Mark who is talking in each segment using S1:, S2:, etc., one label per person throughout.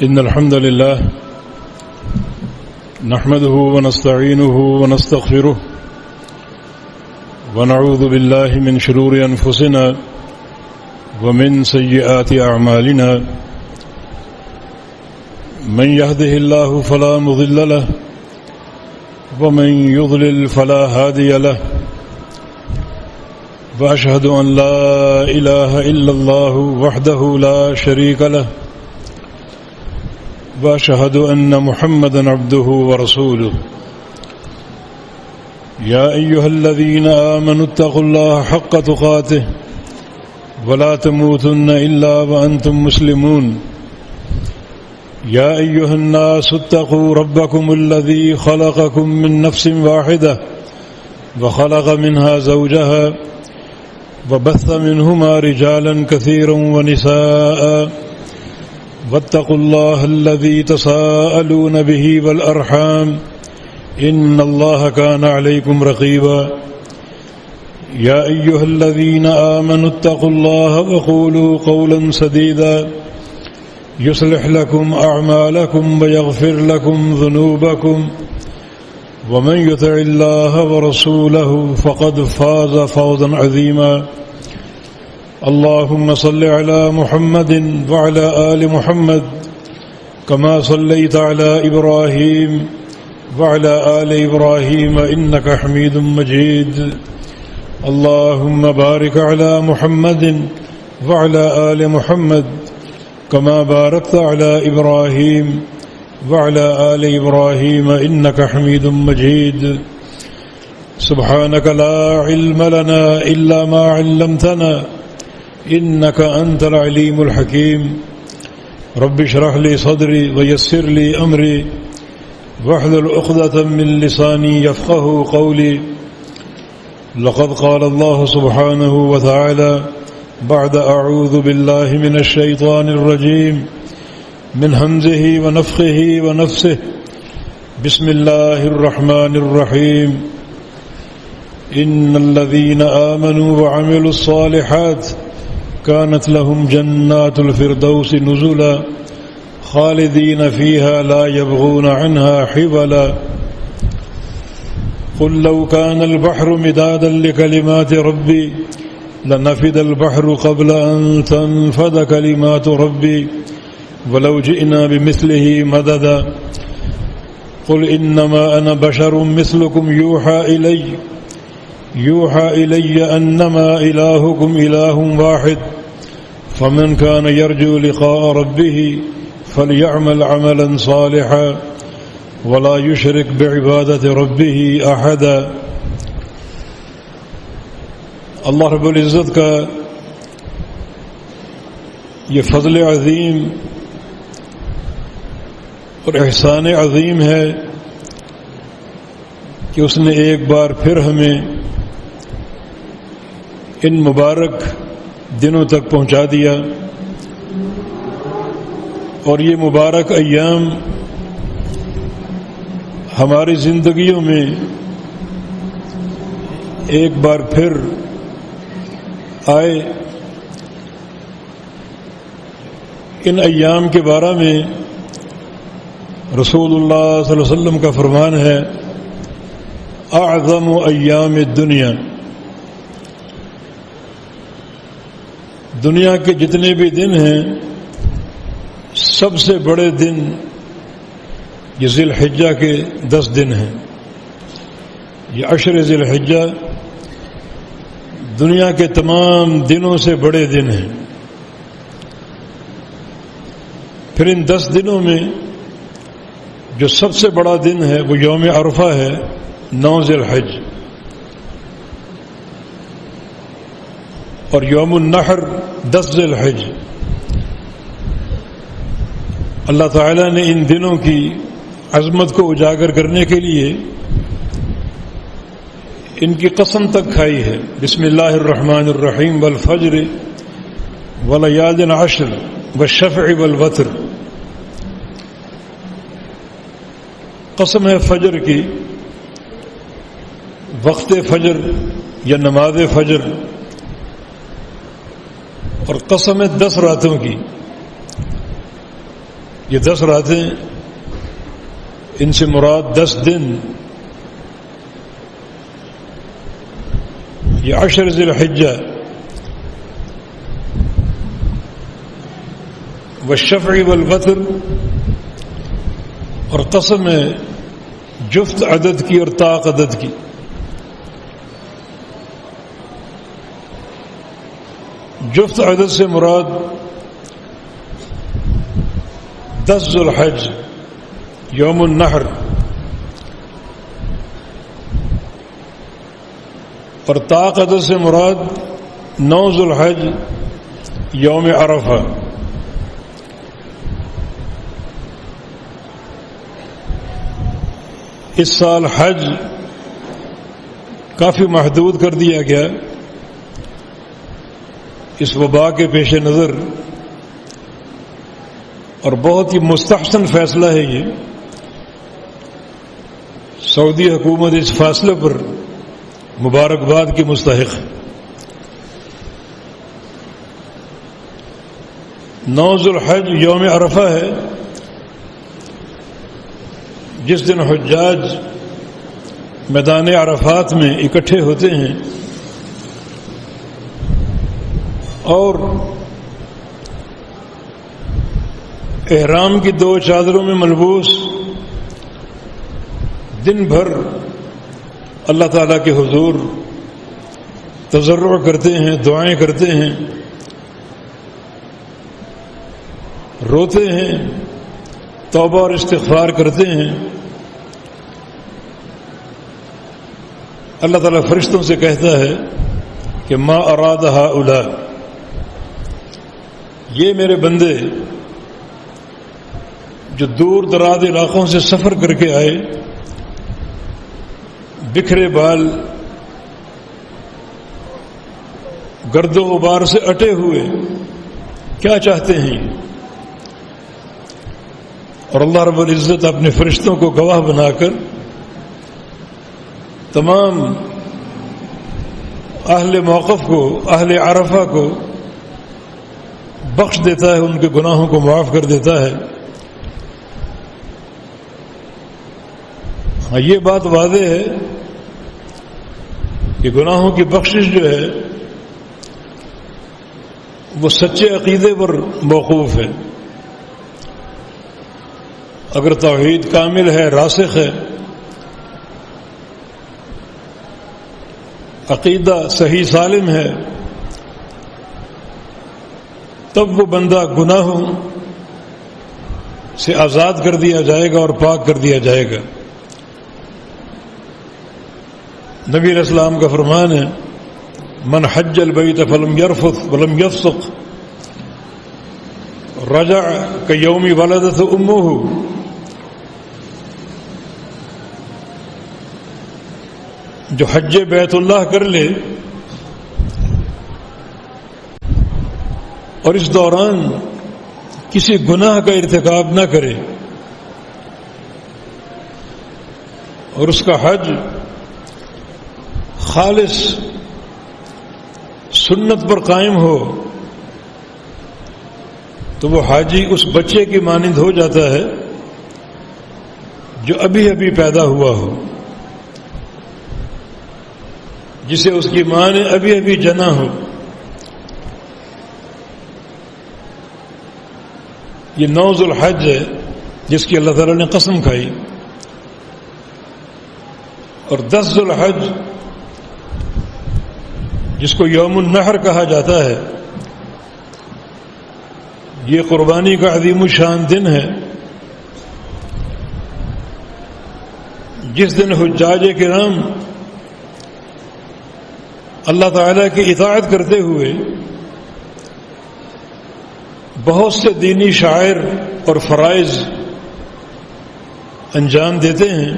S1: إن الحمد لله نحمده ونستعينه ونستغفره ونعوذ بالله من شرور أنفسنا ومن سيئات أعمالنا من يهده الله فلا مضل له ومن يضلل فلا هادي له وأشهد أن لا إله إلا الله وحده لا شريك له وأشهد أن محمدًا عبده ورسوله يا أيها الذين آمنوا اتقوا الله حق تقاته ولا تموتن إلا وأنتم مسلمون يا أيها الناس اتقوا ربكم الذي خلقكم من نفس واحدة وخلق منها زوجها وبث منهما رجالا كثيرا ونساء واتقوا الله الذي تساءلون به والأرحام إن الله كان عليكم رقيبا يا أيها الذين آمنوا اتقوا الله وقولوا قولا سديدا يصلح لكم أعمالكم ويغفر لكم ذنوبكم ومن يطع الله ورسوله فقد فاز فوزا عظيما اللهم صل على محمد وعلى آل محمد كما صليت على إبراهيم وعلى آل إبراهيم إنك حميد مجيد اللهم بارك على محمد وعلى آل محمد كما باركت على إبراهيم وعلى آل إبراهيم إنك حميد مجيد سبحانك لا علم لنا إلا ما علمتنا إنك أنت العليم الحكيم رب اشرح لي صدري ويسر لي أمري واحلل عقدة من لساني يفقه قولي لقد قال الله سبحانه وتعالى بعد أعوذ بالله من الشيطان الرجيم من همزه ونفخه ونفسه بسم الله الرحمن الرحيم إن الذين آمنوا وعملوا الصالحات كانت لهم جنات الفردوس نزلا خالدين فيها لا يبغون عنها حولا قل لو كان البحر مدادا لكلمات ربي لنفد البحر قبل أن تنفد كلمات ربي ولو جئنا بمثله مددا قل إنما أنا بشر مثلكم يوحى إلي أنما إلهكم إله واحد فمن كان يرجو لقاء ربه فليعمل عملا صالحا ولا يشرك بعبادة ربه أحدا اللہ رب العزت کا یہ فضل عظیم اور احسان عظیم ہے کہ اس نے ایک بار پھر ہمیں ان مبارک دنوں تک پہنچا دیا اور یہ مبارک ایام ہماری زندگیوں میں ایک بار پھر آئے۔ ان ایام کے بارے میں رسول اللہ صلی اللہ علیہ وسلم کا فرمان ہے اعظم ایام الدنیا، دنیا کے جتنے بھی دن ہیں سب سے بڑے دن یہ ذی الحجہ کے 10 دن ہیں، یہ عشر ذی الحجہ دنیا کے تمام دنوں سے بڑے دن ہیں۔ پھر ان 10 دنوں میں جو سب سے بڑا دن ہے وہ یوم عرفہ ہے، 9 ذی الحج، اور یوم النحر 10 ذی الحج۔ اللہ تعالیٰ نے ان دنوں کی عظمت کو اجاگر کرنے کے لیے ان کی قسم تک کھائی ہے۔ بسم اللہ الرحمن الرحیم والفجر ولیال عشر والشفع والوتر، قسم ہے فجر کی، وقت فجر یا نماز فجر، اور قسم ہے 10 راتوں کی، یہ 10 راتیں، ان سے مراد 10 دن، یہ 10 ذی الحجہ والشفع والوتر، اور قسم ہے جفت عدد کی اور طاق عدد کی۔ جفت عدد سے مراد 10 ذو الحج یوم النحر، اور طاق عدد سے مراد 9 ذو الحج یوم عرفہ۔ اس سال حج کافی محدود کر دیا گیا اس وبا کے پیش نظر، اور بہت ہی مستحسن فیصلہ ہے یہ۔ سعودی حکومت اس فیصلے پر مبارکباد کی مستحق ہے۔ 9 ذو الحج یوم عرفہ ہے، جس دن حجاج میدان عرفات میں اکٹھے ہوتے ہیں اور احرام کی 2 چادروں میں ملبوس دن بھر اللہ تعالیٰ کے حضور تضرع کرتے ہیں، دعائیں کرتے ہیں، روتے ہیں، توبہ اور استغفار کرتے ہیں۔ اللہ تعالیٰ فرشتوں سے کہتا ہے کہ ما اراد ہؤلاء، یہ میرے بندے جو دور دراز علاقوں سے سفر کر کے آئے، بکھرے بال، گرد و غبار سے اٹے ہوئے، کیا چاہتے ہیں؟ اور اللہ رب العزت اپنے فرشتوں کو گواہ بنا کر تمام اہل موقف کو، اہل عرفہ کو بخش دیتا ہے، ان کے گناہوں کو معاف کر دیتا ہے۔ ہاں، یہ بات واضح ہے کہ گناہوں کی بخشش جو ہے وہ سچے عقیدے پر موقوف ہے۔ اگر توحید کامل ہے، راسخ ہے، عقیدہ صحیح سالم ہے، تب وہ بندہ گناہوں سے آزاد کر دیا جائے گا اور پاک کر دیا جائے گا۔ نبی علیہ السلام کا فرمان ہے، من حج البیت فلم یرفث ولم یفسق رجع کیوم ولدت امہ۔ جو حج بیت اللہ کر لے اور اس دوران کسی گناہ کا ارتکاب نہ کرے اور اس کا حج خالص سنت پر قائم ہو، تو وہ حاجی اس بچے کی مانند ہو جاتا ہے جو ابھی ابھی پیدا ہوا ہو، جسے اس کی ماں نے ابھی ابھی جنا ہو۔ یہ 9 ذو الحج ہے جس کی اللہ تعالیٰ نے قسم کھائی، اور 10 ذو الحج جس کو یوم النحر کہا جاتا ہے، یہ قربانی کا عظیم الشان دن ہے، جس دن حجاج کرام اللہ تعالیٰ کی اطاعت کرتے ہوئے بہت سے دینی شعائر اور فرائض انجام دیتے ہیں۔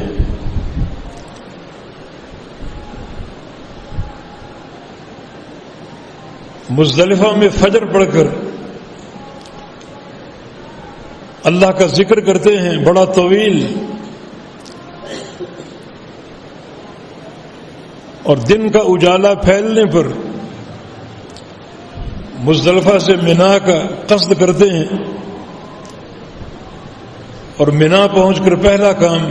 S1: مزدلفہ میں فجر پڑھ کر اللہ کا ذکر کرتے ہیں بڑا طویل، اور دن کا اجالا پھیلنے پر مزدلفہ سے منا کا قصد کرتے ہیں، اور منا پہنچ کر پہلا کام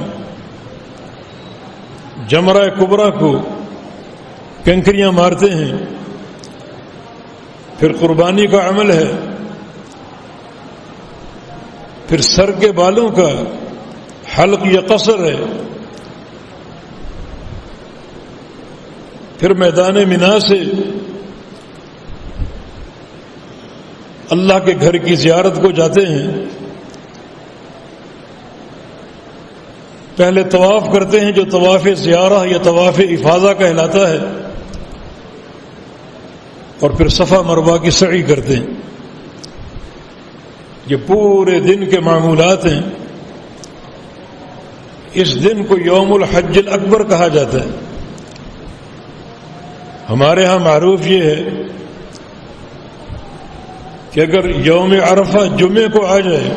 S1: جمرہ کبریٰ کو کنکریاں مارتے ہیں، پھر قربانی کا عمل ہے، پھر سر کے بالوں کا حلق یا قصر ہے، پھر میدان منا سے اللہ کے گھر کی زیارت کو جاتے ہیں، پہلے طواف کرتے ہیں جو طواف زیارہ یا طواف افاضہ کہلاتا ہے، اور پھر صفا مروہ کی سعی کرتے ہیں۔ یہ پورے دن کے معمولات ہیں۔ اس دن کو یوم الحج الاکبر کہا جاتا ہے۔ ہمارے ہاں معروف یہ ہے کہ اگر یوم عرفہ جمعے کو آ جائے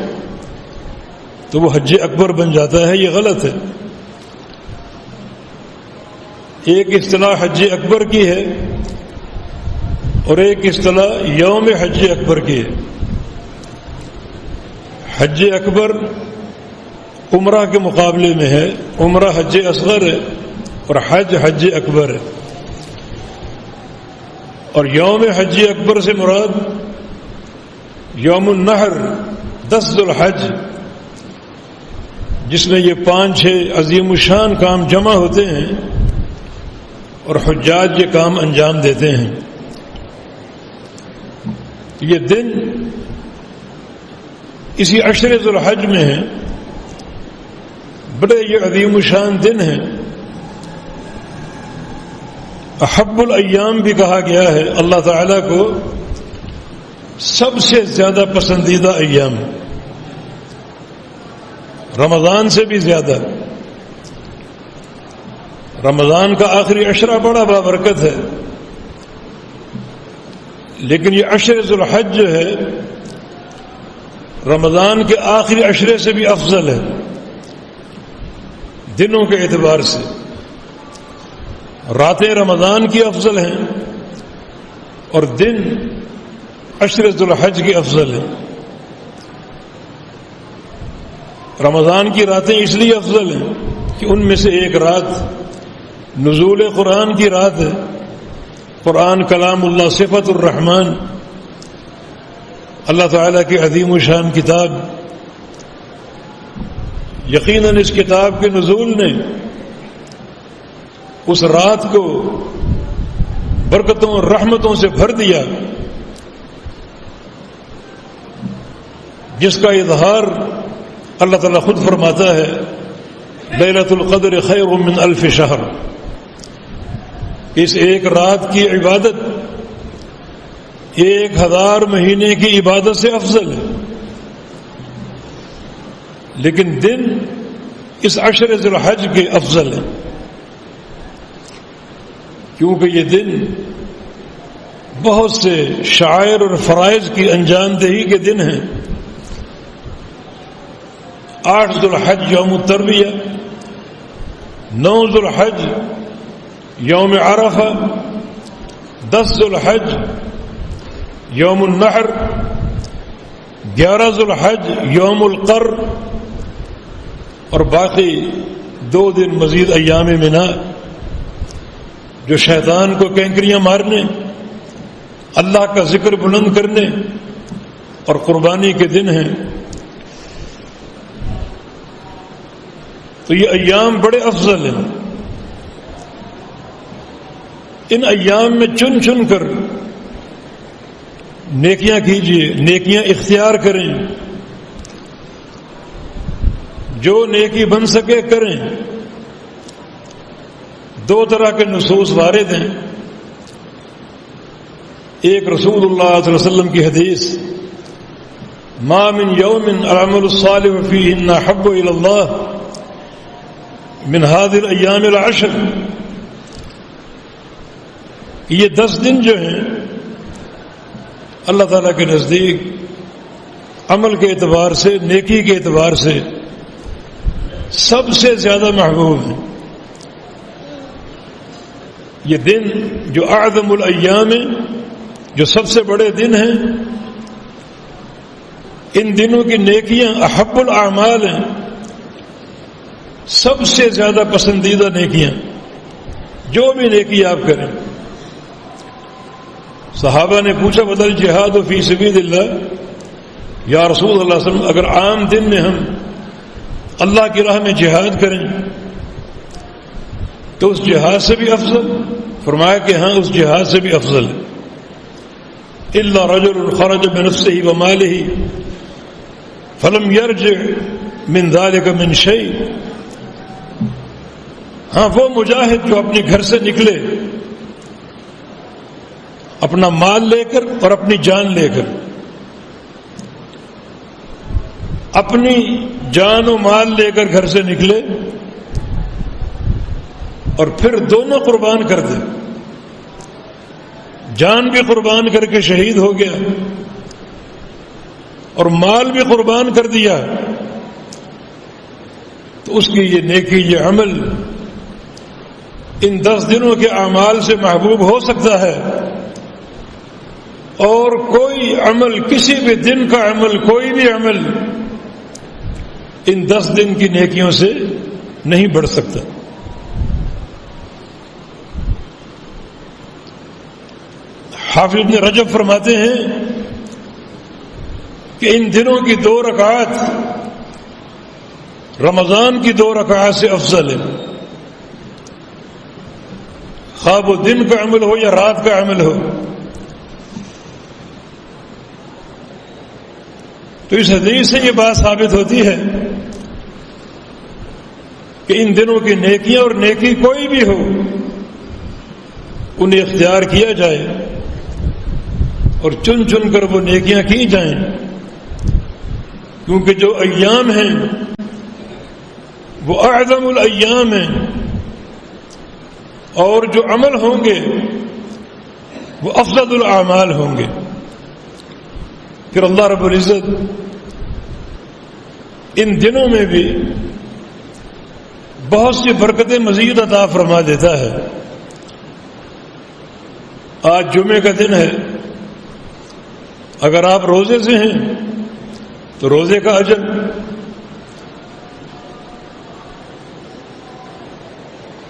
S1: تو وہ حج اکبر بن جاتا ہے، یہ غلط ہے۔ ایک اصطلاح حج اکبر کی ہے اور ایک اصطلاح یوم حج اکبر کی ہے۔ حج اکبر عمرہ کے مقابلے میں ہے، عمرہ حج اصغر ہے اور حج حج اکبر ہے۔ اور یوم حج اکبر سے مراد یوم النحر 10 ذو الحج، جس میں یہ 5-6 عظیم الشان کام جمع ہوتے ہیں اور حجاج یہ کام انجام دیتے ہیں۔ یہ دن اسی 10 ذو الحج میں ہے، بڑے یہ عظیم الشان دن ہیں۔ احب الایام بھی کہا گیا ہے، اللہ تعالیٰ کو سب سے زیادہ پسندیدہ ایام، رمضان سے بھی زیادہ۔ رمضان کا آخری عشرہ بڑا بابرکت ہے، لیکن یہ 10 ذو الحج جو ہے رمضان کے آخری عشرے سے بھی افضل ہے دنوں کے اعتبار سے۔ راتیں رمضان کی افضل ہیں اور دن 10 ذو الحج کی افضل ہیں۔ رمضان کی راتیں اس لیے افضل ہیں کہ ان میں سے ایک رات نزول قرآن کی رات ہے۔ قرآن کلام اللہ، صفت الرحمن، اللہ تعالیٰ کی عظیم الشان کتاب۔ یقیناً اس کتاب کے نزول نے اس رات کو برکتوں اور رحمتوں سے بھر دیا، جس کا اظہار اللہ تعالیٰ خود فرماتا ہے لیلۃ القدر خیر من 1000 شہر۔ اس ایک رات کی عبادت 1000 مہینے کی عبادت سے افضل ہے، لیکن دن اس 10 ذو الحج کے افضل ہے، کیونکہ یہ دن بہت سے شعائر اور فرائض کی انجام دہی کے دن ہیں۔ 8 ذو الحج یوم الترویہ، 9 ذو الحج یوم عرفہ، 10 ذو الحج یوم النحر، 11 ذو الحج یوم القر، اور باقی 2 دن مزید ایام منا جو شیطان کو کینکریاں مارنے، اللہ کا ذکر بلند کرنے اور قربانی کے دن ہیں۔ تو یہ ایام بڑے افضل ہیں۔ ان ایام میں چن چن کر نیکیاں کیجیے، نیکیاں اختیار کریں، جو نیکی بن سکے کریں۔ 2 طرح کے نصوص وارد ہیں۔ ایک رسول اللہ صلی اللہ علیہ وسلم کی حدیث، ما من یوم العمل الصالح فیہ احب الی اللہ من هذه الايام العشر۔ یہ 10 دن جو ہیں اللہ تعالیٰ کے نزدیک عمل کے اعتبار سے، نیکی کے اعتبار سے سب سے زیادہ محبوب ہیں۔ یہ دن جو اعظم الایام ہیں، جو سب سے بڑے دن ہیں، ان دنوں کی نیکیاں احب الاعمال ہیں، سب سے زیادہ پسندیدہ نیکیاں، جو بھی نیکی آپ کریں. صحابہ نے پوچھا بدل جہاد فی سبیل اللہ، یا رسول اللہ صلی اللہ علیہ وسلم اگر عام دن میں ہم اللہ کی راہ میں جہاد کریں تو اس جہاد سے بھی افضل؟ فرمایا کہ ہاں، اس جہاد سے بھی افضل ہے. الا رجل خرج بنفسه وماله فلم يرجع من ذلك من شيء. ہاں، وہ مجاہد جو اپنے گھر سے نکلے اپنا مال لے کر اور اپنی جان لے کر، اپنی جان و مال لے کر گھر سے نکلے اور پھر دونوں قربان کر دے، جان بھی قربان کر کے شہید ہو گیا اور مال بھی قربان کر دیا، تو اس کی یہ نیکی، یہ عمل ان 10 دنوں کے اعمال سے محبوب ہو سکتا ہے، اور کوئی عمل، کسی بھی دن کا عمل، کوئی بھی عمل ان 10 دن کی نیکیوں سے نہیں بڑھ سکتا. حافظ ابن رجب فرماتے ہیں کہ ان دنوں کی 2 رکعات رمضان کی 2 رکعات سے افضل ہے، خواہ وہ دن کا عمل ہو یا رات کا عمل ہو. تو اس حدیث سے یہ بات ثابت ہوتی ہے کہ ان دنوں کی نیکیاں، اور نیکی کوئی بھی ہو، انہیں اختیار کیا جائے اور چن چن کر وہ نیکیاں کی جائیں، کیونکہ جو ایام ہیں وہ اعظم الایام ہیں، اور جو عمل ہوں گے وہ افضل الاعمال ہوں گے. پھر اللہ رب العزت ان دنوں میں بھی بہت سی برکتیں مزید عطا فرما دیتا ہے. آج جمعے کا دن ہے، اگر آپ روزے سے ہیں تو روزے کا اجر،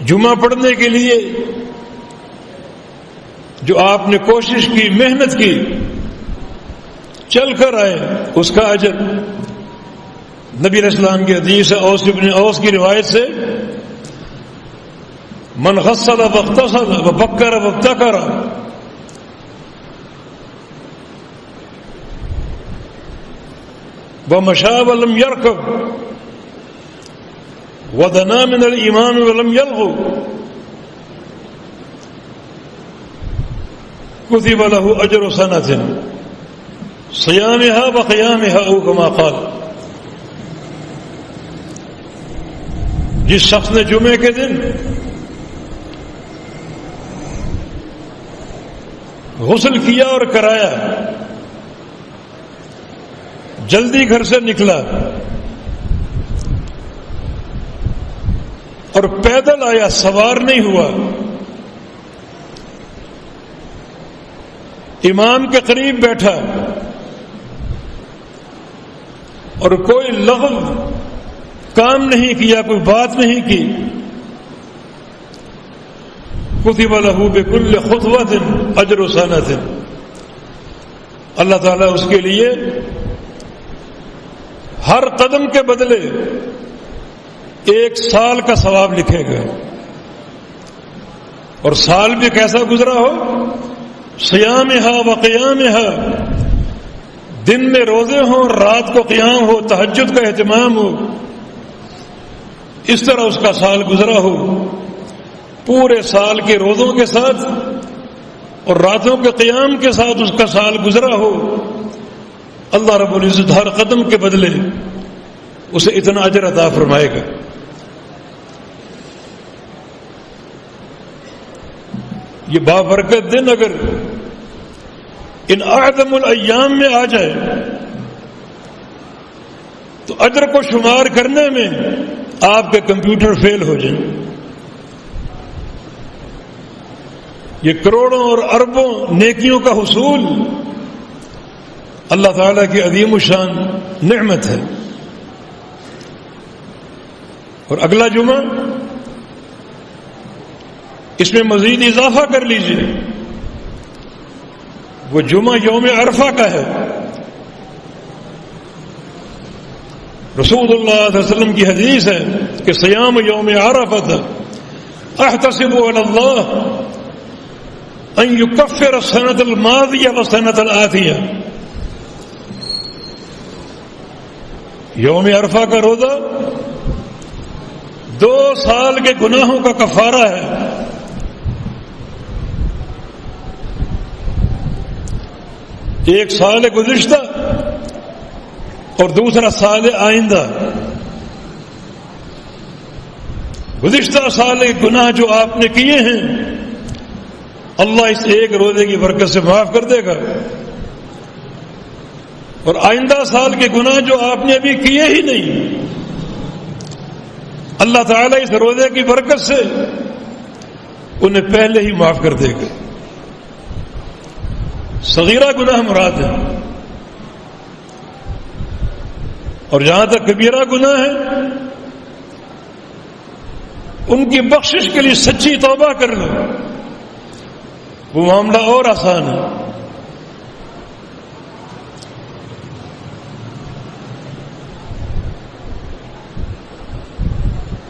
S1: جمعہ پڑھنے کے لیے جو آپ نے کوشش کی، محنت کی، چل کر آئے، اس کا اجر. نبی علیہ السلام کی حدیث اوس ابن اوس کی روایت سے، من غسل واغتسل وبکر وابتکر ومشى ولم يركب ودنا من الإمام ولم يلغو كتب له أجر سنة صيامها وقيامها أو كما قال. جس شخص نے جمعے کے دن غسل کیا اور کرایا، جلدی گھر سے نکلا اور پیدل آیا، سوار نہیں ہوا، امام کے قریب بیٹھا اور کوئی لغو کام نہیں کیا، کوئی بات نہیں کی، کتب لہ بکل خطوۃ اجر سنۃ، اللہ تعالیٰ اس کے لیے ہر قدم کے بدلے 1 سال کا ثواب لکھے گا. اور سال بھی کیسا گزرا ہو، صیامہا و قیامہا، دن میں روزے ہوں، رات کو قیام ہو، تہجد کا اہتمام ہو، اس طرح اس کا سال گزرا ہو. پورے سال کے روزوں کے ساتھ اور راتوں کے قیام کے ساتھ اس کا سال گزرا ہو. اللہ رب العزت ہر قدم کے بدلے اسے اتنا اجر عطا فرمائے گا. یہ بابرکت دن اگر ان اعظم الایام میں آ جائے تو اجر کو شمار کرنے میں آپ کے کمپیوٹر فیل ہو جائیں. یہ کروڑوں اور اربوں نیکیوں کا حصول اللہ تعالیٰ کی عظیم الشان نعمت ہے. اور اگلا جمعہ اس میں مزید اضافہ کر لیجئے، وہ جمعہ یوم عرفہ کا ہے۔ رسول اللہ صلی اللہ علیہ وسلم کی حدیث ہے کہ صیام یوم عرفہ احتسب علی اللہ ان یکفر السنۃ الماضیہ والسنۃ الآتیہ۔ یوم عرفہ کا روزہ 2 سال کے گناہوں کا کفارہ ہے۔ ایک سال گزشتہ اور دوسرا سال آئندہ۔ گزشتہ سال کے گناہ جو آپ نے کیے ہیں اللہ اس ایک روزے کی برکت سے معاف کر دے گا، اور آئندہ سال کے گناہ جو آپ نے ابھی کیے ہی نہیں اللہ تعالیٰ اس روزے کی برکت سے انہیں پہلے ہی معاف کر دے گا۔ صغیرہ گناہ مراد ہے، اور جہاں تک کبیرہ گناہ ہے ان کی بخشش کے لیے سچی توبہ کر لو، وہ معاملہ اور آسان ہے۔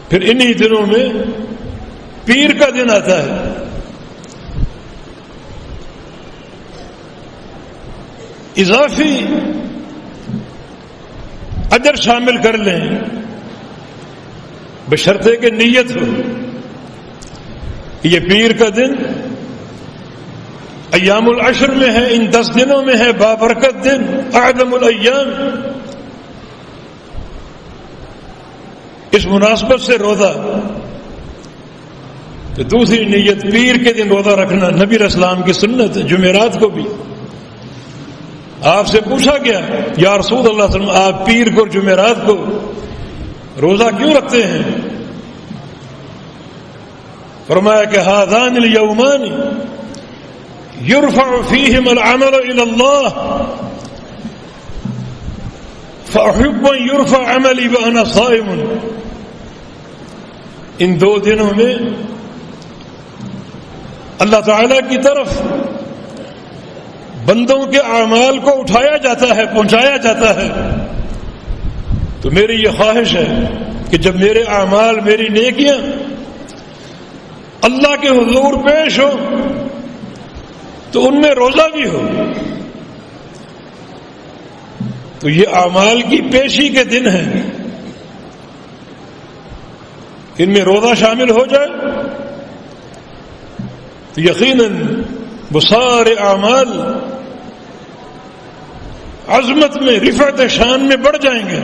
S1: پھر انہی دنوں میں پیر کا دن آتا ہے۔ اضافی اجر شامل کر لیں بشرطے کہ نیت ہو۔ یہ پیر کا دن ایام العشر میں ہے، ان 10 دنوں میں ہے، بابرکت دن، اعظم الایام۔ اس مناسبت سے روزہ، تو دوسری نیت پیر کے دن روزہ رکھنا نبی علیہ السلام کی سنت ہے۔ جمعرات کو بھی آپ سے پوچھا گیا یا رسول اللہ صلی اللہ علیہ وسلم آپ پیر کو اور جمعرات کو روزہ کیوں رکھتے ہیں؟ فرمایا کہ هذان اليومان يرفع فيهما العمل الى الله فاحب ان يرفع عملي وانا صائم۔ ان 2 دنوں میں اللہ تعالی کی طرف بندوں کے اعمال کو اٹھایا جاتا ہے، پہنچایا جاتا ہے۔ تو میری یہ خواہش ہے کہ جب میرے اعمال، میری نیکیاں اللہ کے حضور پیش ہو تو ان میں روزہ بھی ہو۔ تو یہ اعمال کی پیشی کے دن ہیں، ان میں روزہ شامل ہو جائے تو یقیناً وہ سارے اعمال عظمت میں، رفعت شان میں بڑھ جائیں گے۔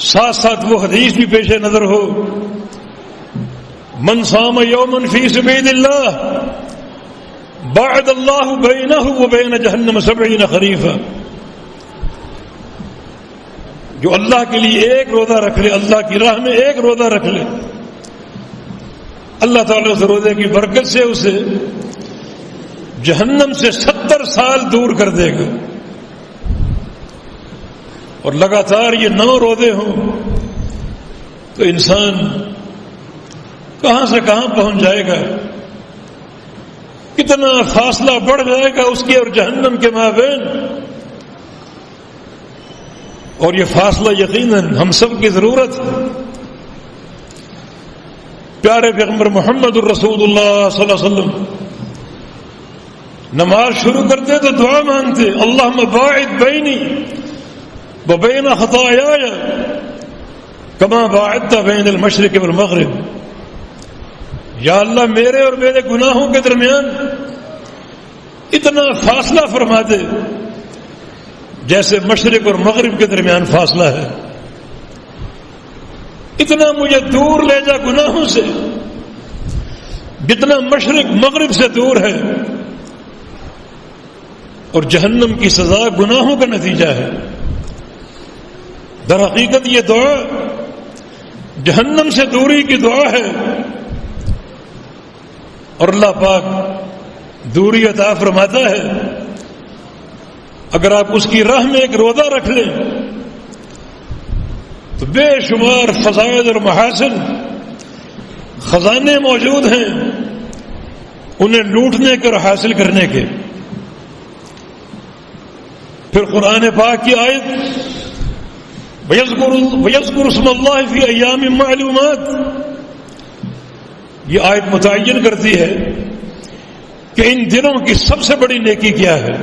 S1: ساتھ ساتھ وہ حدیث بھی پیش نظر ہو، من صام یوما فی سبیل اللہ بعد اللہ بینہ وبین جہنم 70 خریفا۔ جو اللہ کے لیے ایک روزہ رکھ لے، اللہ کی راہ میں ایک روزہ رکھ لے، اللہ تعالیٰ اس روزے کی برکت سے اسے جہنم سے 70 سال دور کر دے گا۔ اور لگاتار یہ 9 روزے ہوں تو انسان کہاں سے کہاں پہنچ جائے گا، کتنا فاصلہ بڑھ جائے گا اس کے اور جہنم کے مابین۔ اور یہ فاصلہ یقیناً ہم سب کی ضرورت ہے۔ پیارے پیغمبر محمد الرسول اللہ صلی اللہ علیہ وسلم نماز شروع کرتے تو دعا مانگتے، اللہم باعد بینی وبین خطایایا کما باعدت بین المشرق والمغرب۔ یا اللہ میرے اور میرے گناہوں کے درمیان اتنا فاصلہ فرما دے جیسے مشرق اور مغرب کے درمیان فاصلہ ہے۔ اتنا مجھے دور لے جا گناہوں سے جتنا مشرق مغرب سے دور ہے۔ اور جہنم کی سزا گناہوں کا نتیجہ ہے۔ در حقیقت یہ دعا جہنم سے دوری کی دعا ہے، اور اللہ پاک دوری عطا فرماتا ہے۔ اگر آپ اس کی راہ میں ایک روزہ رکھ لیں تو بے شمار فضائل اور محاسن خزانے موجود ہیں انہیں لوٹنے کے اور حاصل کرنے کے. پھر قرآن پاک کی آیت وَيَذْكُرُ اسْمَ اللَّهِ فِي أَيَّامٍ مَّعْلُومَاتٍ، یہ آیت متعین کرتی ہے کہ ان دنوں کی سب سے بڑی نیکی کیا ہے.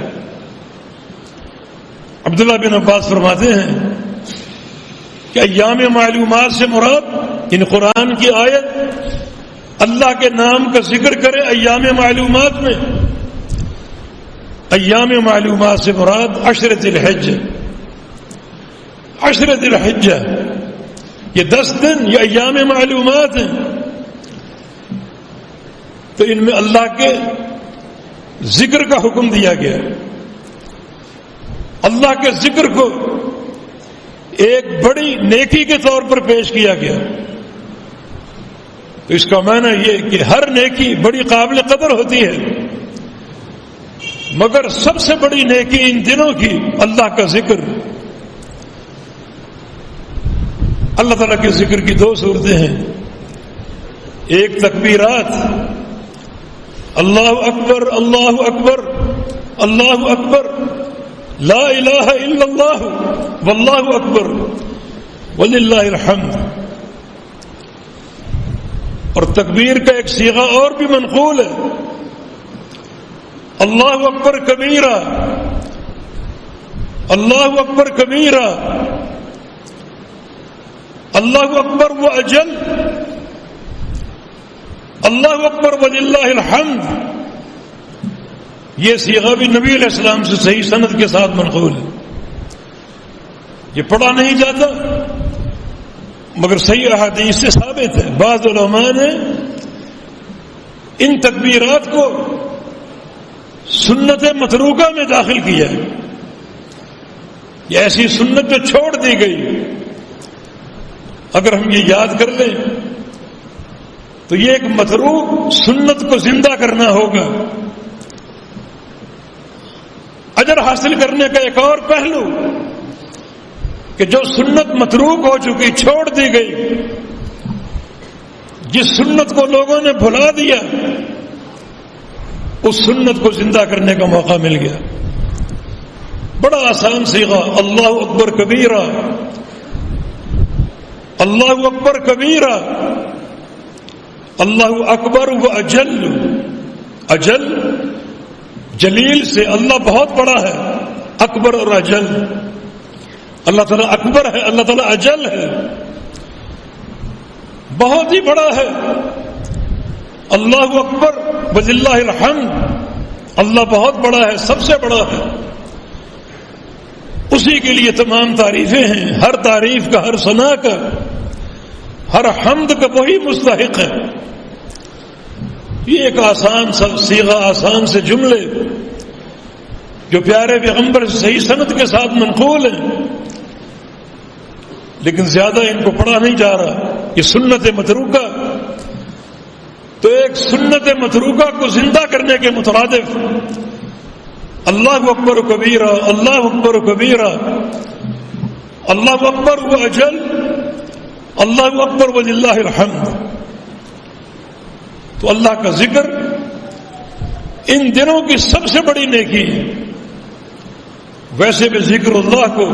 S1: عبداللہ بن عباس فرماتے ہیں کہ ایام معلومات سے مراد ان قرآن کی آیت اللہ کے نام کا ذکر کرے ایام معلومات میں. ایام معلومات سے مراد عشر ذی الحجہ. عشر ذی الحجہ یہ 10 دن یہ ایام معلومات ہیں. تو ان میں اللہ کے ذکر کا حکم دیا گیا. اللہ کے ذکر کو ایک بڑی نیکی کے طور پر پیش کیا گیا. تو اس کا معنی یہ کہ ہر نیکی بڑی قابل قدر ہوتی ہے، مگر سب سے بڑی نیکی ان دنوں کی اللہ کا ذکر. اللہ تعالیٰ کے ذکر کی 2 صورتیں ہیں. ایک تکبیرات، اللہ اکبر اللہ اکبر اللہ اکبر لا الہ الا اللہ واللہ اکبر وللہ الحمد. اور تکبیر کا ایک صیغہ اور بھی منقول ہے، اللہ اکبر کبیرہ اللہ اکبر کبیرہ اللہ اکبر و اجل اللہ اکبر وللہ الحمد. یہ صیغہ بھی نبی علیہ السلام سے صحیح سند کے ساتھ منقول ہے. یہ پڑھا نہیں جاتا مگر صحیح احادیث سے ثابت ہے. بعض علماء نے ان تکبیرات کو سنت متروکہ میں داخل کیا ہے. یہ ایسی سنت جو چھوڑ دی گئی، اگر ہم یہ یاد کر لیں تو یہ ایک متروک سنت کو زندہ کرنا ہوگا. اجر حاصل کرنے کا ایک اور پہلو کہ جو سنت متروک ہو چکی، چھوڑ دی گئی، جس سنت کو لوگوں نے بھلا دیا، اس سنت کو زندہ کرنے کا موقع مل گیا. بڑا آسان صیغہ اللہ اکبر کبیرہ اللہ اکبر کبیرہ اللہ اکبر و اجل. اجل جلیل سے اللہ بہت بڑا ہے، اکبر اور اجل. اللہ تعالیٰ اکبر ہے، اللہ تعالیٰ اجل ہے، بہت ہی بڑا ہے. اللہ اکبر وللہ الحمد، اللہ بہت بڑا ہے، سب سے بڑا ہے. اسی کے لیے تمام تعریفیں ہیں. ہر تعریف کا، ہر ثنا کا، ہر حمد کا وہی مستحق ہے. یہ ایک آسان سا صیغہ، آسان سے جملے جو پیارے پیغمبر صحیح سند کے ساتھ منقول ہیں، لیکن زیادہ ان کو پڑھا نہیں جا رہا. یہ سنت متروکہ. تو ایک سنت متروکہ کو زندہ کرنے کے مترادف اللہ اکبر کبیرہ اللہ اکبر کبیرہ اللہ اکبر و اجل اللہ اکبر وللہ الحمد. تو اللہ کا ذکر ان دنوں کی سب سے بڑی نیکی ہے. ویسے بھی ذکر اللہ کو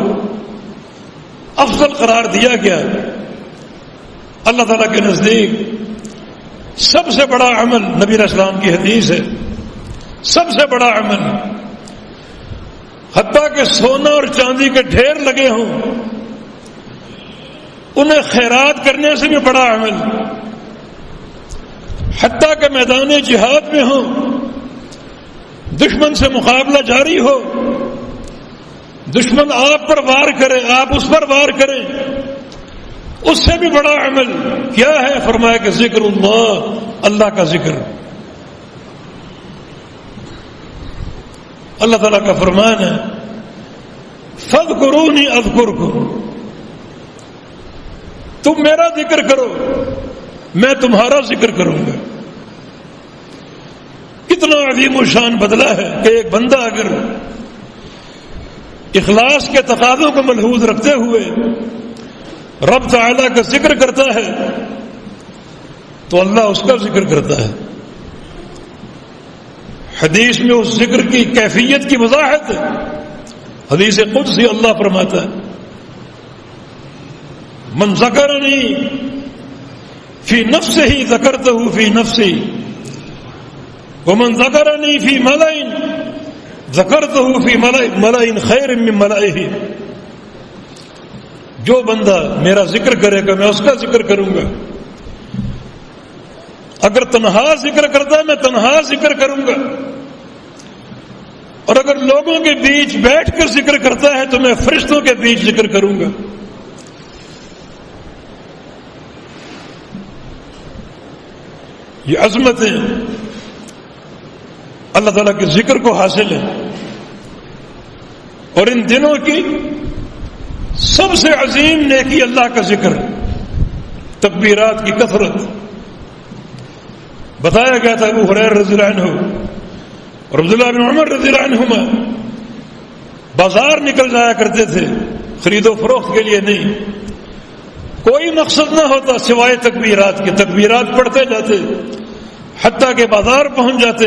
S1: افضل قرار دیا گیا. اللہ تعالیٰ کے نزدیک سب سے بڑا عمل، نبی علیہ السلام کی حدیث ہے، سب سے بڑا عمل، حتیٰ کہ سونا اور چاندی کے ڈھیر لگے ہوں انہیں خیرات کرنے سے بھی بڑا عمل، حتیٰ کہ میدان جہاد میں ہوں، دشمن سے مقابلہ جاری ہو، دشمن آپ پر وار کرے، آپ اس پر وار کریں، اس سے بھی بڑا عمل کیا ہے؟ فرمایا کہ ذکر اللہ، اللہ کا ذکر. اللہ تعالیٰ کا فرمان ہے فاذکرونی اذکرکم، تم میرا ذکر کرو میں تمہارا ذکر کروں گا. کتنا عظیم و شان بدلہ ہے کہ ایک بندہ اگر اخلاص کے تقاضوں کو ملحوظ رکھتے ہوئے رب تعالیٰ کا ذکر کرتا ہے تو اللہ اس کا ذکر کرتا ہے. حدیث میں اس ذکر کی کیفیت کی وضاحت ہے. حدیث قدسی اللہ فرماتا ہے من ذکرنی فی نفسہ ذکرتہ فی نفسی ومن ذکرنی فی ملأ ذکرتہ فی ملأ خیر من ملئہ. جو بندہ میرا ذکر کرے گا میں اس کا ذکر کروں گا. اگر تنہا ذکر کرتا ہے میں تنہا ذکر کروں گا, اور اگر لوگوں کے بیچ بیٹھ کر ذکر کرتا ہے تو میں فرشتوں کے بیچ ذکر کروں گا. یہ عظمتیں اللہ تعالیٰ کے ذکر کو حاصل ہیں. اور ان دنوں کی سب سے عظیم نیکی اللہ کا ذکر, تکبیرات کی کثرت. بتایا گیا تھا ابو ہریرہ رضی اللہ عنہ اور عبداللہ بن عمر رضی اللہ عنہما بازار نکل جایا کرتے تھے خرید و فروخت کے لیے نہیں, کوئی مقصد نہ ہوتا سوائے تکبیرات کے. تکبیرات پڑھتے جاتے حتیٰ کہ بازار پہنچ جاتے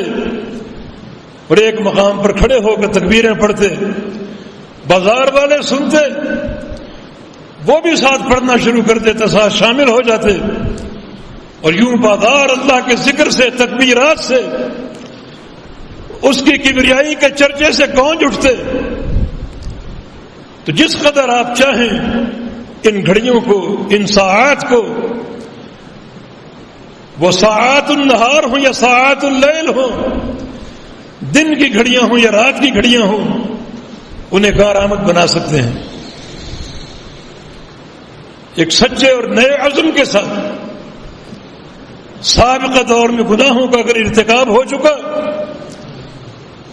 S1: اور ایک مقام پر کھڑے ہو کر تکبیریں پڑھتے. بازار والے سنتے, وہ بھی ساتھ پڑھنا شروع کر دیتے, ساتھ شامل ہو جاتے, اور یوں بازار اللہ کے ذکر سے, تکبیرات سے, اس کی کبریائی کے چرچے سے گونج اٹھتے. تو جس قدر آپ چاہیں ان گھڑیوں کو, ان ساعات کو, وہ ساعات النہار ہوں یا ساعات اللیل ہوں, دن کی گھڑیاں ہوں یا رات کی گھڑیاں ہوں, انہیں کارآمد بنا سکتے ہیں. ایک سچے اور نئے عزم کے ساتھ. سابقہ دور میں گناہوں کا اگر ارتکاب ہو چکا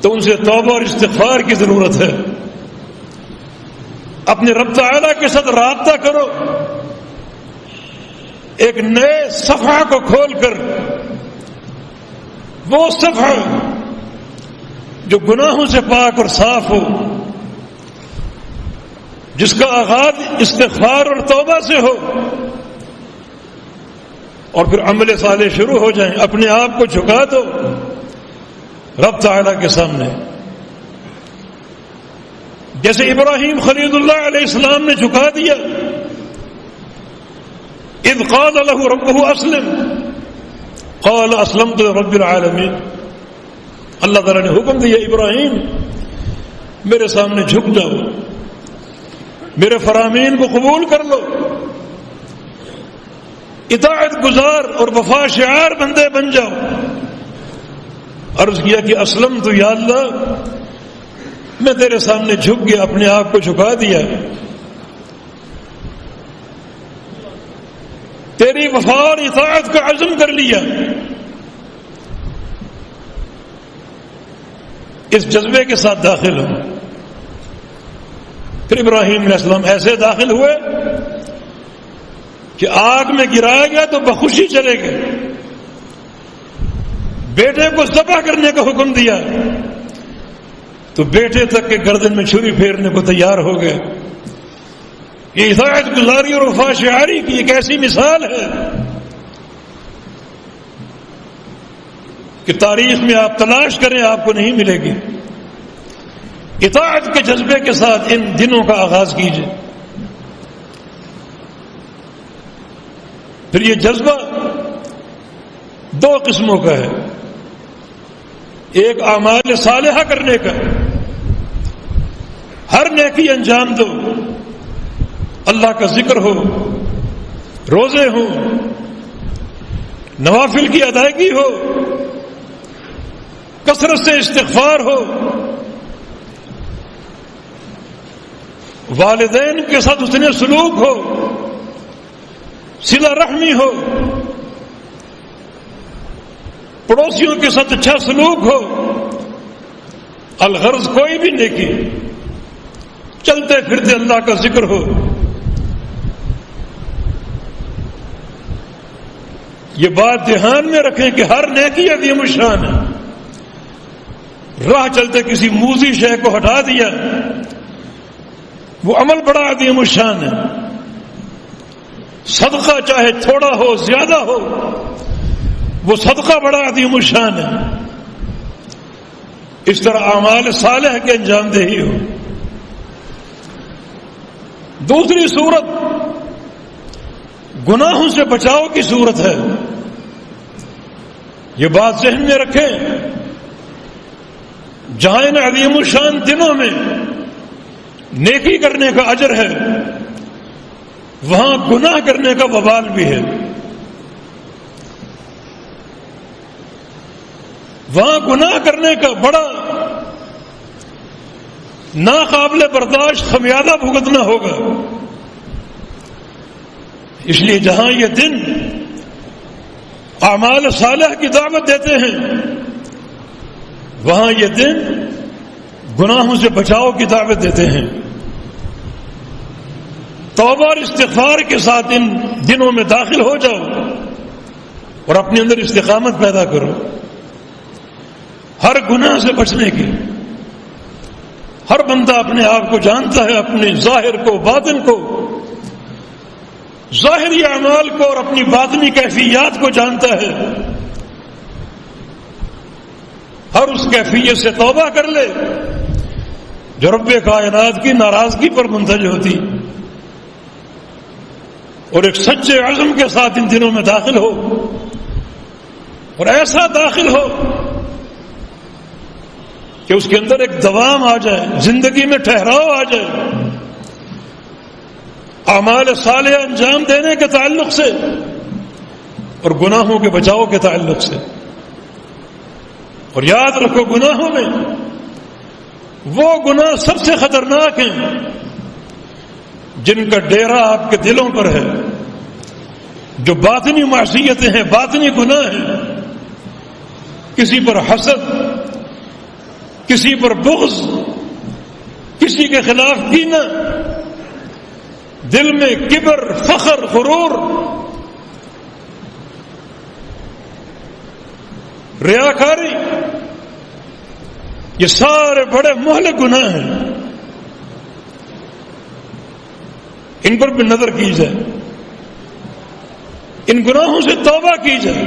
S1: تو ان سے توبہ اور استغفار کی ضرورت ہے. اپنے رب تعالیٰ کے ساتھ رابطہ کرو, ایک نئے صفحہ کو کھول کر, وہ صفحہ جو گناہوں سے پاک اور صاف ہو, جس کا آغاز استغفار اور توبہ سے ہو, اور پھر عمل صالح شروع ہو جائیں. اپنے آپ کو جھکا دو رب تعالیٰ کے سامنے, جیسے ابراہیم خلیل اللہ علیہ السلام نے جھکا دیا. اذ قال له ربه اسلم قال اسلمت لرب العالمین. اللہ تعالیٰ نے حکم دیا ابراہیم میرے سامنے جھک جاؤ, میرے فرامین کو قبول کر لو, اطاعت گزار اور وفا شعار بندے بن جاؤ. عرض کیا کہ اسلم تو یا اللہ میں تیرے سامنے جھک گیا, اپنے آپ کو جھکا دیا, تیری وفا اور اطاعت کا عزم کر لیا. اس جذبے کے ساتھ داخل ہو. پھر ابراہیم علیہ السلام ایسے داخل ہوئے کہ آگ میں گرایا گیا تو بخوشی چلے گئے. بیٹے کو ذبح کرنے کا حکم دیا تو بیٹے تک کے گردن میں چھری پھیرنے کو تیار ہو گئے. یہ اطاعت گزاری اور وفا شعاری کی ایک ایسی مثال ہے کہ تاریخ میں آپ تلاش کریں آپ کو نہیں ملے گی. اطاعت کے جذبے کے ساتھ ان دنوں کا آغاز کیجیے. پھر یہ جذبہ دو قسموں کا ہے. ایک اعمال صالحہ کرنے کا, ہر نیکی انجام دو, اللہ کا ذکر ہو, روزے ہوں, نوافل کی ادائیگی ہو, کثرت سے استغفار ہو, والدین کے ساتھ حسن سلوک ہو, صلہ رحمی ہو, پڑوسیوں کے ساتھ اچھا سلوک ہو. الغرض کوئی بھی نیکی, چلتے پھرتے اللہ کا ذکر ہو. یہ بات دھیان میں رکھیں کہ ہر نیکی عظیم الشان ہے. راہ چلتے کسی موذی شے کو ہٹا دیا, وہ عمل بڑا عظیم الشان ہے. صدقہ چاہے تھوڑا ہو زیادہ ہو، وہ صدقہ بڑا عظیم الشان ہے. اس طرح اعمال صالح کے انجام دہی ہو. دوسری صورت گناہوں سے بچاؤ کی صورت ہے. یہ بات ذہن میں رکھیں، جہاں ان عظیم الشان دنوں میں نیکی کرنے کا اجر ہے، وہاں گناہ کرنے کا وبال بھی ہے. وہاں گناہ کرنے کا بڑا ناقابل برداشت خمیازہ بھگتنا ہوگا. اس لیے جہاں یہ دن اعمال صالح کی دعوت دیتے ہیں، وہاں یہ دن گناہوں سے بچاؤ کی دعوت دیتے ہیں. توبہ اور استغفار کے ساتھ ان دنوں میں داخل ہو جاؤ اور اپنے اندر استقامت پیدا کرو. ہر گناہ سے بچنے کی. ہر بندہ اپنے آپ کو جانتا ہے، اپنے ظاہر کو، باطن کو، ظاہری اعمال کو اور اپنی باطنی کیفیات کو جانتا ہے. ہر اس کیفیت سے توبہ کر لے جو رب کائنات کی ناراضگی پر منتج ہوتی، اور ایک سچے عزم کے ساتھ ان دنوں میں داخل ہو، اور ایسا داخل ہو کہ اس کے اندر ایک دوام آ جائے، زندگی میں ٹھہراؤ آ جائے، اعمال صالحہ انجام دینے کے تعلق سے اور گناہوں کے بچاؤ کے تعلق سے. اور یاد رکھو، گناہوں میں وہ گناہ سب سے خطرناک ہیں جن کا ڈیرا آپ کے دلوں پر ہے، جو باطنی معصیتیں ہیں، باطنی گناہ ہیں. کسی پر حسد، کسی پر بغض، کسی کے خلاف کینہ، دل میں کبر، فخر، غرور، ریاکاری، یہ سارے بڑے مہلک گناہ ہیں. ان پر بھی نظر کی جائے، ان گناہوں سے توبہ کی جائے.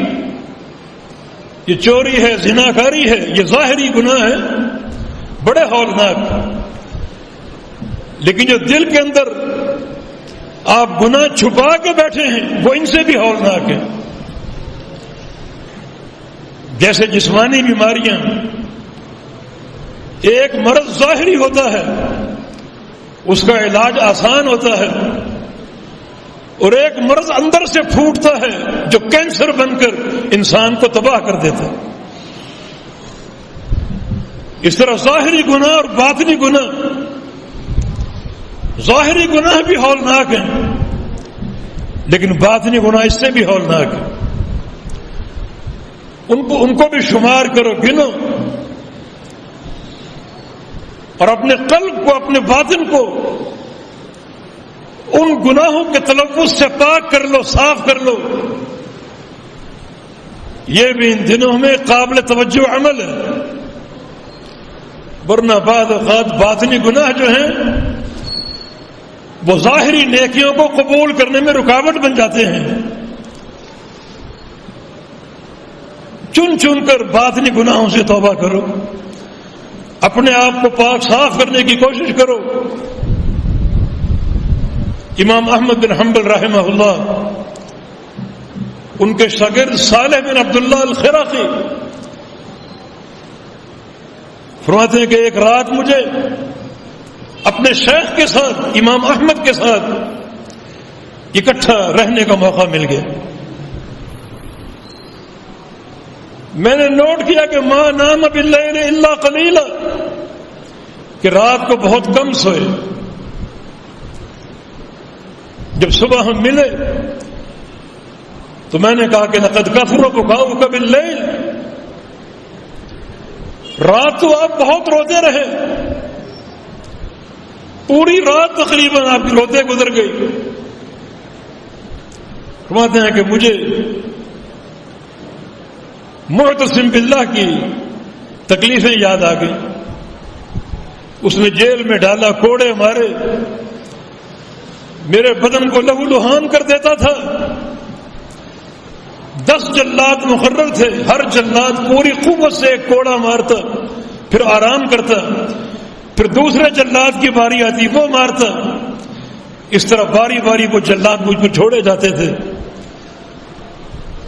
S1: یہ چوری ہے، زناکاری ہے، یہ ظاہری گناہ ہے، بڑے ہولناک. لیکن جو دل کے اندر آپ گناہ چھپا کے بیٹھے ہیں، وہ ان سے بھی ہولناک ہے. جیسے جسمانی بیماریاں، ایک مرض ظاہری ہوتا ہے، اس کا علاج آسان ہوتا ہے، اور ایک مرض اندر سے پھوٹتا ہے جو کینسر بن کر انسان کو تباہ کر دیتا ہے. اس طرح ظاہری گناہ اور باطنی گناہ، ظاہری گناہ بھی ہولناک ہیں، لیکن باطنی گناہ اس سے بھی ہولناک ہیں. ان کو بھی شمار کرو، گنو، اور اپنے قلب کو، اپنے باطن کو ان گناہوں کے تلفظ سے پاک کر لو، صاف کر لو. یہ بھی ان دنوں میں قابل توجہ عمل ہے. ورنہ بعض اوقات باطنی گناہ جو ہیں وہ ظاہری نیکیوں کو قبول کرنے میں رکاوٹ بن جاتے ہیں. چن چن کر باطنی گناہوں سے توبہ کرو، اپنے آپ کو پاک صاف کرنے کی کوشش کرو. امام احمد بن حنبل رحمہ اللہ، ان کے شاگرد صالح بن عبداللہ الخراقی فرماتے ہیں کہ ایک رات مجھے اپنے شیخ کے ساتھ، امام احمد کے ساتھ اکٹھا رہنے کا موقع مل گیا. میں نے نوٹ کیا کہ ما نام باللیل الا قلیلا، کہ رات کو بہت کم سوئے. جب صبح ہم ملے تو میں نے کہا کہ لقد کثر بکاؤک باللیل، رات تو آپ بہت روتے رہے، پوری رات تقریباً آپ کی روتے گزر گئی. فرماتے ہیں کہ مجھے معتصم باللہ کی تکلیفیں یاد آ گئی. اس نے جیل میں ڈالا، کوڑے مارے، میرے بدن کو لہو لہان کر دیتا تھا. 10 جلاد مقرر تھے، ہر جلاد پوری قوت سے ایک کوڑا مارتا، پھر آرام کرتا، پھر دوسرے جلاد کی باری آتی وہ مارتا. اس طرح باری باری وہ جلاد مجھ پر چھوڑے جاتے تھے.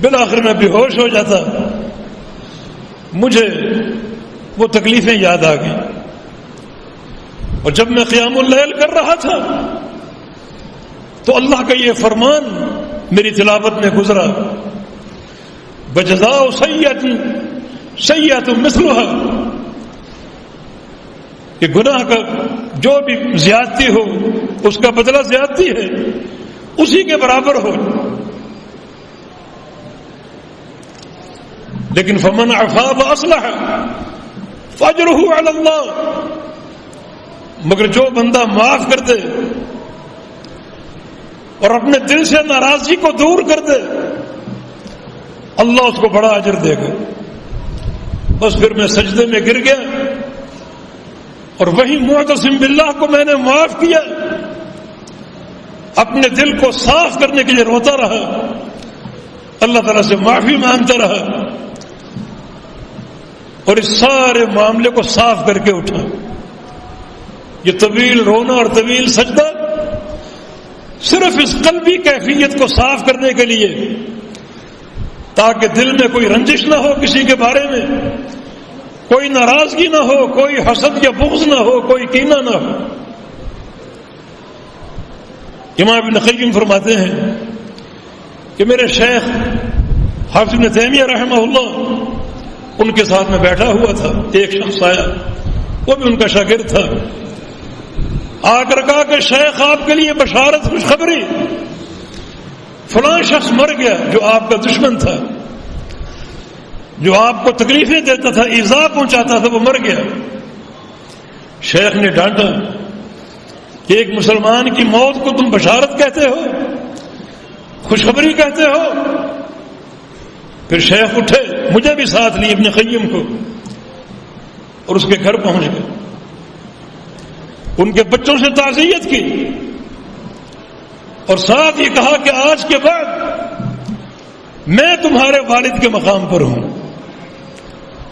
S1: بالآخر میں بے ہوش ہو جاتا. مجھے وہ تکلیفیں یاد آ گئیں، اور جب میں قیام اللیل کر رہا تھا تو اللہ کا یہ فرمان میری تلاوت میں گزرا، بجزاء سیئۃ مثلھا، کہ گناہ کا جو بھی زیادتی ہو اس کا بدلہ زیادتی ہے، اسی کے برابر ہو. لیکن فمن عفا واصلح فاجرہ علی اللہ، مگر جو بندہ معاف کر دے اور اپنے دل سے ناراضگی کو دور کر دے، اللہ اس کو بڑا اجر دے گا. بس پھر میں سجدے میں گر گیا اور وہی معتصم باللہ کو میں نے معاف کیا. اپنے دل کو صاف کرنے کے لیے روتا رہا، اللہ تعالیٰ سے معافی مانگتا رہا، اور اس سارے معاملے کو صاف کر کے اٹھا. یہ طویل رونا اور طویل سجدہ صرف اس قلبی کیفیت کو صاف کرنے کے لیے، تاکہ دل میں کوئی رنجش نہ ہو کسی کے بارے میں، کوئی ناراضگی نہ ہو، کوئی حسد یا بغض نہ ہو، کوئی کینہ نہ ہو. امام ابن قیم فرماتے ہیں کہ میرے شیخ حافظ ابن تیمیہ رحمہ اللہ، ان کے ساتھ میں بیٹھا ہوا تھا. ایک شخص آیا، وہ بھی ان کا شاگرد تھا. آ کر کہا کہ شیخ آپ کے لیے بشارت، خوشخبری، فلاں شخص مر گیا جو آپ کا دشمن تھا، جو آپ کو تکلیفیں دیتا تھا، ایذا پہنچاتا تھا، وہ مر گیا. شیخ نے ڈانٹا کہ ایک مسلمان کی موت کو تم بشارت کہتے ہو، خوشخبری کہتے ہو؟ پھر شیخ اٹھے، مجھے بھی ساتھ لی ابن قیم کو، اور اس کے گھر پہنچ گئے. ان کے بچوں سے تعزیت کی، اور ساتھ یہ کہا کہ آج کے بعد میں تمہارے والد کے مقام پر ہوں.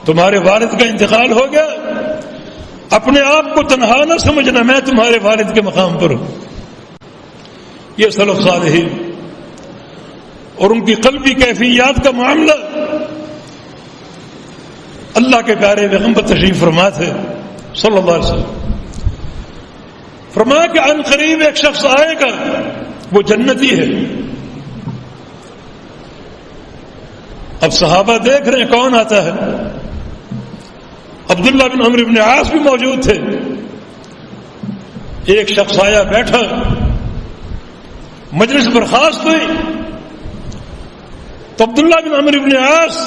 S1: تمہارے والد کا انتقال ہو گیا، اپنے آپ کو تنہا نہ سمجھنا، میں تمہارے والد کے مقام پر ہوں. یہ سلف صالحین اور ان کی قلبی کیفیات کا معاملہ اللہ کے پیارے پیغمبر تشریف فرما تھے صلی اللہ علیہ وسلم. فرمایا کہ عن قریب ایک شخص آئے گا، وہ جنتی ہے. اب صحابہ دیکھ رہے ہیں کون آتا ہے. عبداللہ بن عمرو بن عاص بھی موجود تھے. ایک شخص آیا، بیٹھا، مجلس برخاست ہوئی تو عبداللہ بن عمرو بن عاص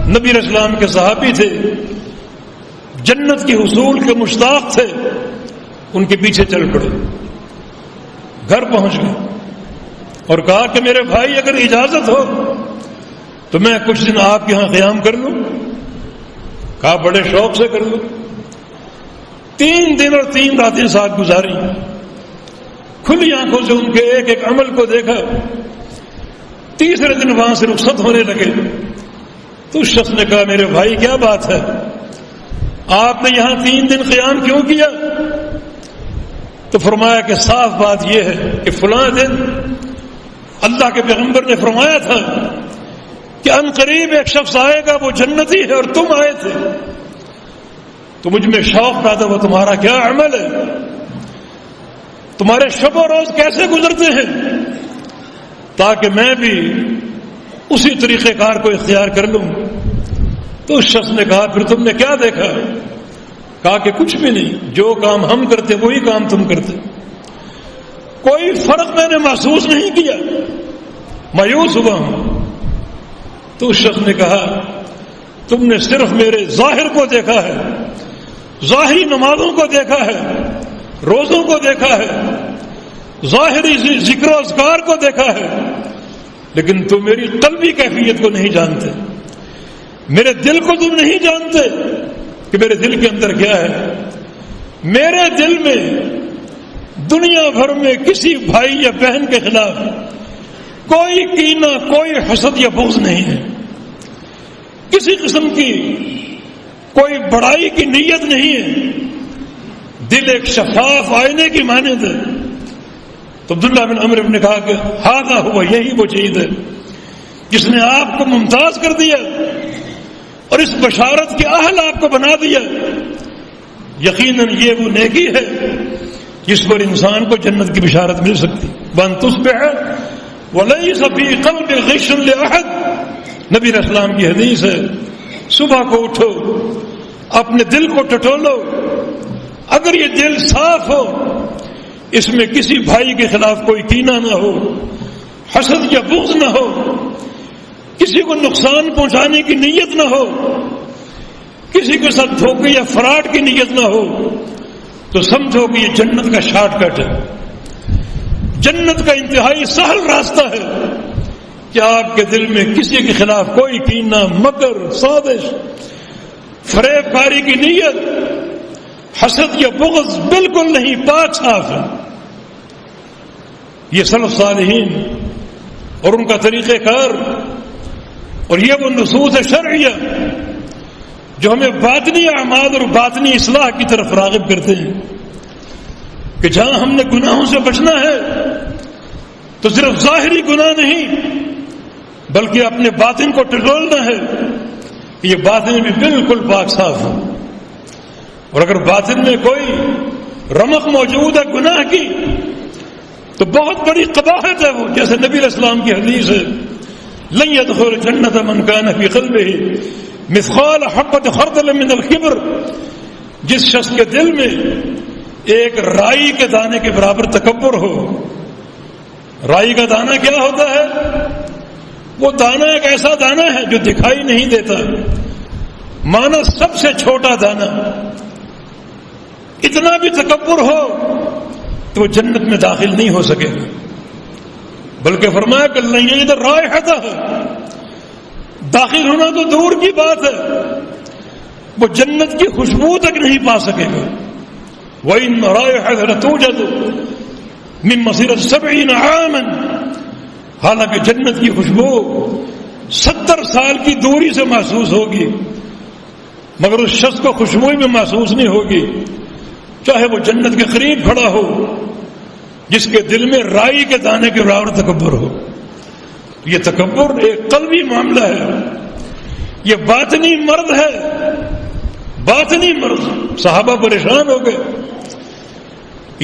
S1: نبی علیہ السلام کے صحابی تھے، جنت کے حصول کے مشتاق تھے. ان کے پیچھے چل پڑے، گھر پہنچ گئے اور کہا کہ میرے بھائی اگر اجازت ہو تو میں کچھ دن آپ کے یہاں قیام کر لوں. کہا بڑے شوق سے کر لوں. 3 دن اور 3 راتیں ساتھ گزاری، کھلی آنکھوں سے ان کے ایک ایک عمل کو دیکھا. تیسرے دن وہاں سے رخصت ہونے لگے تو اس شخص نے کہا میرے بھائی کیا بات ہے، آپ نے یہاں 3 دن قیام کیوں کیا؟ تو فرمایا کہ صاف بات یہ ہے کہ فلاں دن اللہ کے پیغمبر نے فرمایا تھا کہ ان قریب ایک شخص آئے گا، وہ جنتی ہے، اور تم آئے تھے. تو مجھ میں شوق پیدا ہوا، تمہارا کیا عمل ہے، تمہارے شب و روز کیسے گزرتے ہیں، تاکہ میں بھی اسی طریقہ کار کو اختیار کر لوں. تو اس شخص نے کہا پھر تم نے کیا دیکھا؟ کہا کہ کچھ بھی نہیں، جو کام ہم کرتے وہی کام تم کرتے، کوئی فرق میں نے محسوس نہیں کیا. مایوس ہوا ہوں. تو اس شخص نے کہا تم نے صرف میرے ظاہر کو دیکھا ہے، ظاہری نمازوں کو دیکھا ہے، روزوں کو دیکھا ہے، ظاہری ذکر و اذکار کو دیکھا ہے، لیکن تم میری قلبی کیفیت کو نہیں جانتے، میرے دل کو تم نہیں جانتے کہ میرے دل کے اندر کیا ہے. میرے دل میں دنیا بھر میں کسی بھائی یا بہن کے خلاف کوئی کینہ، کوئی حسد یا بغض نہیں ہے، کسی قسم کی کوئی بڑائی کی نیت نہیں ہے، دل ایک شفاف آئینے کی مانند ہے۔ تو عبداللہ بن عمرو نے کہا کہ ہذا ہوا، یہی وہ چیز ہے جس نے آپ کو ممتاز کر دیا اور اس بشارت کے اہل آپ کو بنا دیا۔ یقیناً یہ وہ نیکی ہے جس پر انسان کو جنت کی بشارت مل سکتی۔ وَأَن تُصْبِحَ وَلَيْسَ فِي قَلْبِكَ غِشٌّ لِأَحَدٍ، نبی علیہ السلام کی حدیث ہے، صبح کو اٹھو، اپنے دل کو ٹٹولو، اگر یہ دل صاف ہو، اس میں کسی بھائی کے خلاف کوئی کینہ نہ ہو، حسد یا بغض نہ ہو، کسی کو نقصان پہنچانے کی نیت نہ ہو، کسی کے ساتھ دھوکے یا فراڈ کی نیت نہ ہو، تو سمجھو کہ یہ جنت کا شارٹ کٹ ہے، جنت کا انتہائی سہل راستہ ہے کہ آپ کے دل میں کسی کے خلاف کوئی کینہ، مکر، سازش، فریب کاری کی نیت، حسد یا بغض بالکل نہیں، پاک صاف ہے۔ یہ سلف صالحین اور ان کا طریقہ کار اور یہ وہ نصوص شرعیہ جو ہمیں باطنی اعمال اور باطنی اصلاح کی طرف راغب کرتے ہیں کہ جہاں ہم نے گناہوں سے بچنا ہے تو صرف ظاہری گناہ نہیں بلکہ اپنے باطن کو ٹٹولنا ہے کہ یہ باطن بھی بالکل پاک صاف ہے، اور اگر باطن میں کوئی رمق موجود ہے گناہ کی تو بہت بڑی قباحت ہے وہ، جیسے نبی علیہ السلام کی حدیث ہے لن يدخل جنت من كان في قلبه مثقال حبة خردل من الكبر، جس شخص کے دل میں ایک رائی کے دانے کے برابر تکبر ہو۔ رائی کا دانہ کیا ہوتا ہے؟ وہ دانہ ایک ایسا دانہ ہے جو دکھائی نہیں دیتا، مانا سب سے چھوٹا دانہ، اتنا بھی تکبر ہو تو وہ جنت میں داخل نہیں ہو سکے گا، بلکہ فرمایا کہ لن یجد رائحتها، داخل ہونا تو دور کی بات ہے، وہ جنت کی خوشبو تک نہیں پا سکے گا۔ وَإِنَّ رَائِحَتَهَا لَتُوجَدُ مِن مَّسِيرَةِ 70 عَامًا، حالانکہ جنت کی خوشبو 70 سال کی دوری سے محسوس ہوگی، مگر اس شخص کو خوشبو میں محسوس نہیں ہوگی، چاہے وہ جنت کے قریب کھڑا ہو، جس کے دل میں رائی کے دانے کے برابر تکبر ہو۔ یہ تکبر ایک قلبی معاملہ ہے، یہ باطنی مرض ہے، باطنی مرض۔ صحابہ پریشان ہو گئے،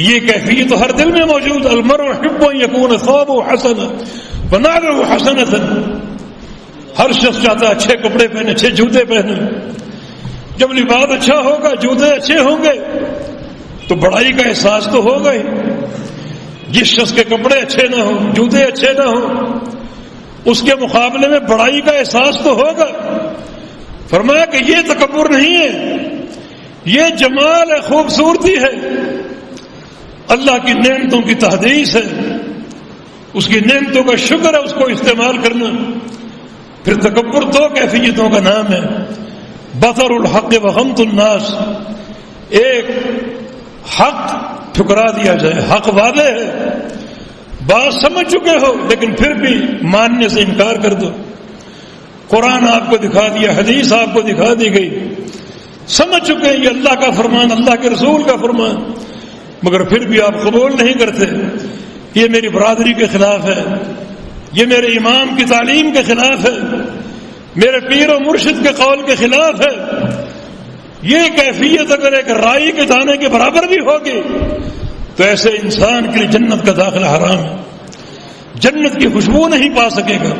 S1: یہ کیفیت تو ہر دل میں موجود، المرء يحب ان يكون ثوبه حسنا ونعله حسنة، ہر شخص چاہتا ہے اچھے کپڑے پہنے، اچھے جوتے پہنے، جب لباس اچھا ہوگا، جوتے اچھے ہوں گے تو بڑائی کا احساس تو ہوگا ہی۔ جس شخص کے کپڑے اچھے نہ ہوں، جوتے اچھے نہ ہوں، اس کے مقابلے میں بڑائی کا احساس تو ہوگا۔ فرمایا کہ یہ تکبر نہیں ہے، یہ جمال ہے، خوبصورتی ہے، اللہ کی نعمتوں کی تحدیث ہے، اس کی نعمتوں کا شکر ہے، اس کو استعمال کرنا۔ پھر تکبر دو کیفیتوں کا نام ہے، بطر الحق وغمط الناس، ایک حق ٹھکرا دیا جائے، حق واضح ہے، بات سمجھ چکے ہو لیکن پھر بھی ماننے سے انکار کر دو۔ قرآن آپ کو دکھا دیا، حدیث آپ کو دکھا دی گئی، سمجھ چکے ہیں یہ اللہ کا فرمان، اللہ کے رسول کا فرمان، مگر پھر بھی آپ قبول نہیں کرتے، یہ میری برادری کے خلاف ہے، یہ میرے امام کی تعلیم کے خلاف ہے، میرے پیر و مرشد کے قول کے خلاف ہے۔ یہ کیفیت اگر ایک رائی کے دانے کے برابر بھی ہوگی تو ایسے انسان کے لیے جنت کا داخلہ حرام ہے، جنت کی خوشبو نہیں پا سکے گا۔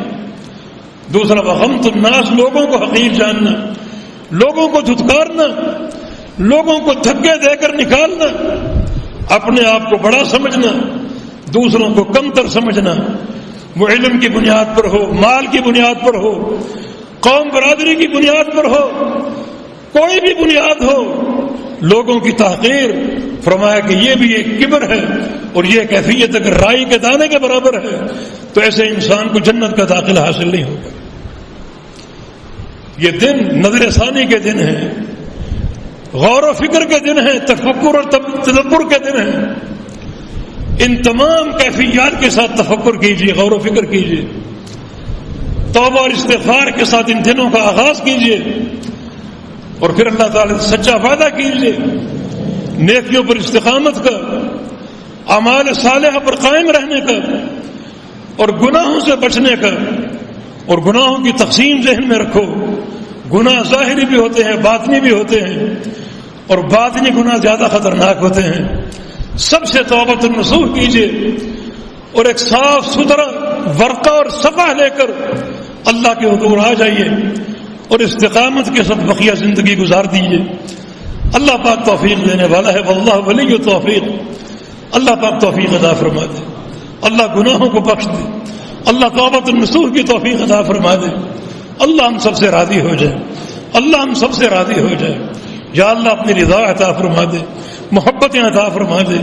S1: دوسرا وغمط الناس، لوگوں کو حقیر جاننا، لوگوں کو دھتکارنا، لوگوں کو دھکے دے کر نکالنا، اپنے آپ کو بڑا سمجھنا، دوسروں کو کمتر سمجھنا، وہ علم کی بنیاد پر ہو، مال کی بنیاد پر ہو، قوم برادری کی بنیاد پر ہو، کوئی بھی بنیاد ہو، لوگوں کی تحقیر۔ فرمایا کہ یہ بھی ایک کبر ہے، اور یہ کیفیت اگر رائی کے دانے کے برابر ہے تو ایسے انسان کو جنت کا داخلہ حاصل نہیں ہوگا۔ یہ دن نظر ثانی کے دن ہیں، غور و فکر کے دن ہیں، تفکر اور تدبر کے دن ہیں۔ ان تمام کیفیات کے ساتھ تفکر کیجیے، غور و فکر کیجیے، توبہ اور استغفار کے ساتھ ان دنوں کا آغاز کیجیے، اور پھر اللہ تعالی سے سچا وعدہ کیجیے نیکیوں پر استقامت کا، اعمال صالحہ پر قائم رہنے کا، اور گناہوں سے بچنے کا۔ اور گناہوں کی تقسیم ذہن میں رکھو، گناہ ظاہری بھی ہوتے ہیں، باطنی بھی ہوتے ہیں، اور باطنی گناہ زیادہ خطرناک ہوتے ہیں۔ سب سے توبۃ النصوح کیجیے، اور ایک صاف ستھرا ورقہ اور صفحہ لے کر اللہ کے حضور آ جائیے، اور استقامت کے ساتھ بقیہ زندگی گزار دیجیے۔ اللہ پاک توفیق دینے والا ہے، واللہ ولی التوفیق۔ اللہ پاک توفیق عطا فرما دے، اللہ گناہوں کو بخش دے، اللہ توبۃ النصوح کی توفیق عطا فرما دے۔ اللہ ہم سب سے راضی ہو جائے، اللہ ہم سب سے راضی ہو جائے۔ یا اللہ اپنی رضا عطا فرما دے، محبتیں عطا فرما دے،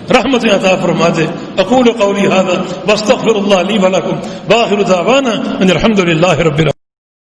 S1: رحمتیں عطا فرما دے۔ اقول قولی ھذا واستغفر اللہ لی ولکم، وآخر دعوانا ان الحمد للہ رب العالمین۔